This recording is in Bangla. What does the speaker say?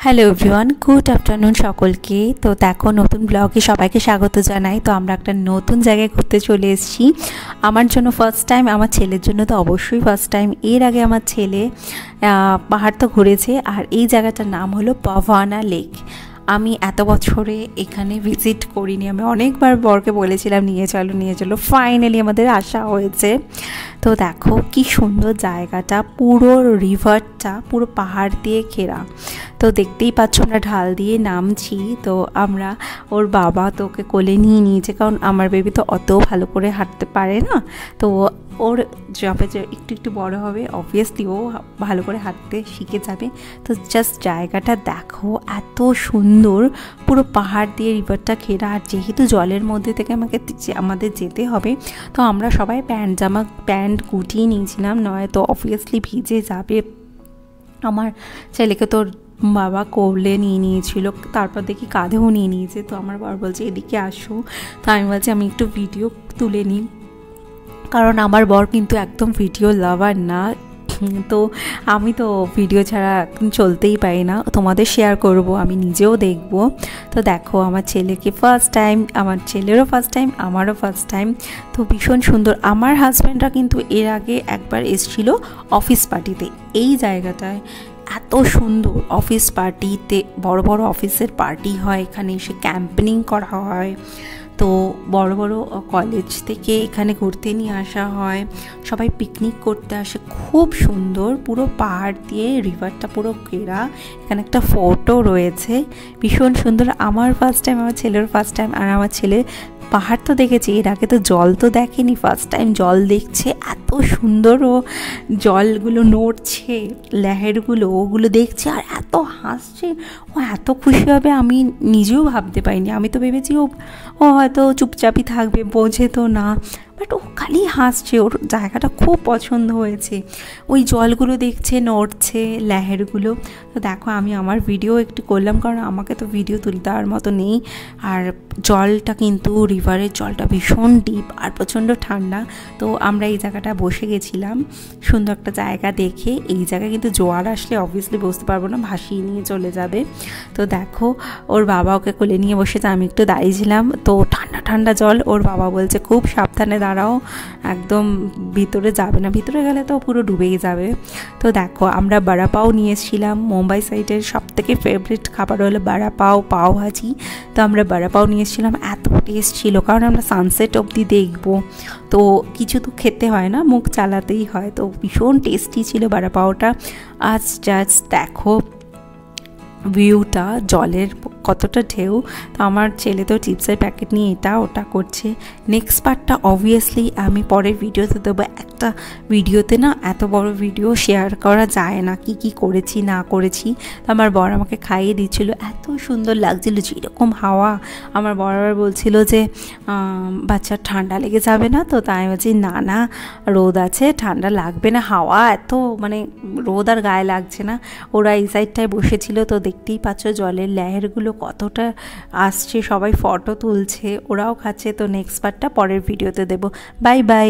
হ্যালো এভরিওয়ান, গুড আফটারনুন সকলকে। তো দেখো, নতুন ব্লগে সবাইকে স্বাগত জানাই। তো আমরা একটা নতুন জায়গায় ঘুরতে চলে এসেছি। আমার জন্য ফার্স্ট টাইম, আমার ছেলের জন্য তো অবশ্যই ফার্স্ট টাইম। এর আগে আমার ছেলে পাহাড় তো ঘুরেছে, আর এই জায়গাটার নাম হলো পাভানা লেক। আমি এত বছরে এখানে ভিজিট করিনি। আমি অনেকবার বরকে বলেছিলাম নিয়ে চলো, ফাইনালি আমাদের আসা হয়েছে। তো দেখো কি সুন্দর জায়গাটা, পুরো রিভারটা পুরো পাহাড় দিয়ে ঘেরা। তো দেখতেই পাচ্ছ আমরা ঢাল দিয়ে নামছি। তো আমরা, ওর বাবা তো ওকে কোলে নিয়ে নিয়েছে, কারণ আমার বেবি তো অত ভালো করে হাঁটতে পারে না। তো ওর যবে যে একটু একটু বড় হবে, অবভিয়াসলি ও ভালো করে হাঁটতে শিখে যাবে। তো জাস্ট জায়গাটা দেখো, এত সুন্দর, পুরো পাহাড় দিয়ে রিভারটা ঘেরা। আর যেহেতু জলের মধ্যে থেকে আমাদের যেতে হবে, তো আমরা সবাই প্যান্ট গুটিয়ে নিয়েছিলাম, নয় তো অবভিয়াসলি ভিজে যাবে। আমার ছেলেকে তো বাবা কোলে নিয়ে নিয়েছিল, তারপর দেখি কাঁধেও নিয়ে নিয়েছে। তো আমার বাবা বলছে এদিকে আসো। তো আমি বলছি আমি একটু ভিডিও তুলে নিই, কারণ আমার বর কিন্তু একদম ভিডিও লাভার না। তো আমি তো ভিডিও ছাড়া চলতেই পারি না, তোমাদের শেয়ার করব, আমি নিজেও দেখব। তো দেখো আমার ছেলেকে ফার্স্ট টাইম, আমার ছেলেরও ফার্স্ট টাইম, আমারও ফার্স্ট টাইম। তো ভীষণ সুন্দর। আমার হাজব্যান্ডরা কিন্তু এর আগে একবার এসেছিল অফিস পার্টিতে এই জায়গাটায়। এত সুন্দর অফিস পার্টিতে, বড় বড় অফিসের পার্টি হয় এখানে, এসে ক্যাম্পেনিং করা হয়। তো বড় বড় কলেজ থেকে এখানে ঘুরতে নিয়ে আসা হয়, সবাই পিকনিক করতে আসে। খুব সুন্দর, পুরো পাহাড় দিয়ে রিভারটা পুরো ঘেরা। এখানে একটা ফোর্টও রয়েছে, ভীষণ সুন্দর। আমার ফার্স্ট টাইম, আমার ছেলের ফার্স্ট টাইম। আর আমার ছেলে পাহাড় তো দেখেছি এর আগে, তো জল তো দেখেনি, ফার্স্ট টাইম জল দেখছে। এত সুন্দর, ও জলগুলো নড়ছে, লেহেরগুলো ওগুলো দেখছে, আর এত হাসছে, ও এত খুশি হবে আমি নিজেও ভাবতে পারিনি। আমি তো ভেবেছি ও হয়তো চুপচাপই থাকবে, বোঝে তো না, বাট ও খালি হাসছে। ওর জায়গাটা খুব পছন্দ হয়েছে। ওই জলগুলো দেখছে, নড়ছে লেহেরগুলো। তো দেখো আমি আমার ভিডিও একটু করলাম, কারণ আমাকে তো ভিডিও তুলতে দেওয়ার মতো নেই। আর জলটা কিন্তু, রিভারের জলটা ভীষণ ডিপ আর প্রচণ্ড ঠান্ডা। তো আমরা এই জায়গাটা বসে গেছিলাম, সুন্দর একটা জায়গা দেখে। এই জায়গায় কিন্তু জোয়ার আসলে অবভিয়াসলি বসতে পারবো না, ভাসিয়ে নিয়ে চলে যাবে। তো দেখো ওর বাবা ওকে কোলে নিয়ে বসেছে, আমি একটু দাঁড়িয়েছিলাম। তো ঠান্ডা ঠান্ডা জল, ওর বাবা বলছে খুব সাবধানে দাঁড়াও, একদম ভিতরে যাবে না, ভিতরে গেলে তো পুরো ডুবেই যাবে। তো দেখো আমরা বড়া পাও নিয়ে এসেছিলাম। মুম্বাই সাইডের সবথেকে ফেভারিট খাবার হলো বড়া পাও, পাও ভাজি। তো আমরা বড়া পাও নিয়ে এসেছিলাম, এত টেস্ট ছিল, কারণ আমরা সানসেট অবধি দেখবো, তো কিছু তো খেতে হয় না, মুখ চালাতেই হয়। তো ভীষণ টেস্টি ছিল বড়া পাওটা। আজ জাস্ট দেখো ভিউটা, জলের কতটা ঢেউ। তো আমার ছেলে তো চিপসের প্যাকেট নিয়ে এটা ওটা করছে। নেক্সট পার্টটা অবভিয়াসলি আমি পরের ভিডিওতে দেবো। একটা ভিডিওতে না এত বড় ভিডিও শেয়ার করা যায় না, কি কি করেছি না করেছি। তো আমার বর আমাকে খাইয়ে দিচ্ছিলো, এত সুন্দর লাগছিলো, যেরকম হাওয়া। আমার বরাবর বলছিল যে বাচ্চার ঠান্ডা লেগে যাবে না, তো তাই বলছি না রোদ আছে, ঠান্ডা লাগবে না, হাওয়া এত, মানে রোদ আর গায়ে লাগছে না। ওরা এই সাইডটায় বসেছিল, তো দেখতেই পাচ্ছ জলের লেয়ারগুলো কতটা আসছে, সবাই ফটো তুলছে, ওরাও খাচ্ছে। তো নেক্সট পার্টটা পরের ভিডিওতে দেবো। Bye bye.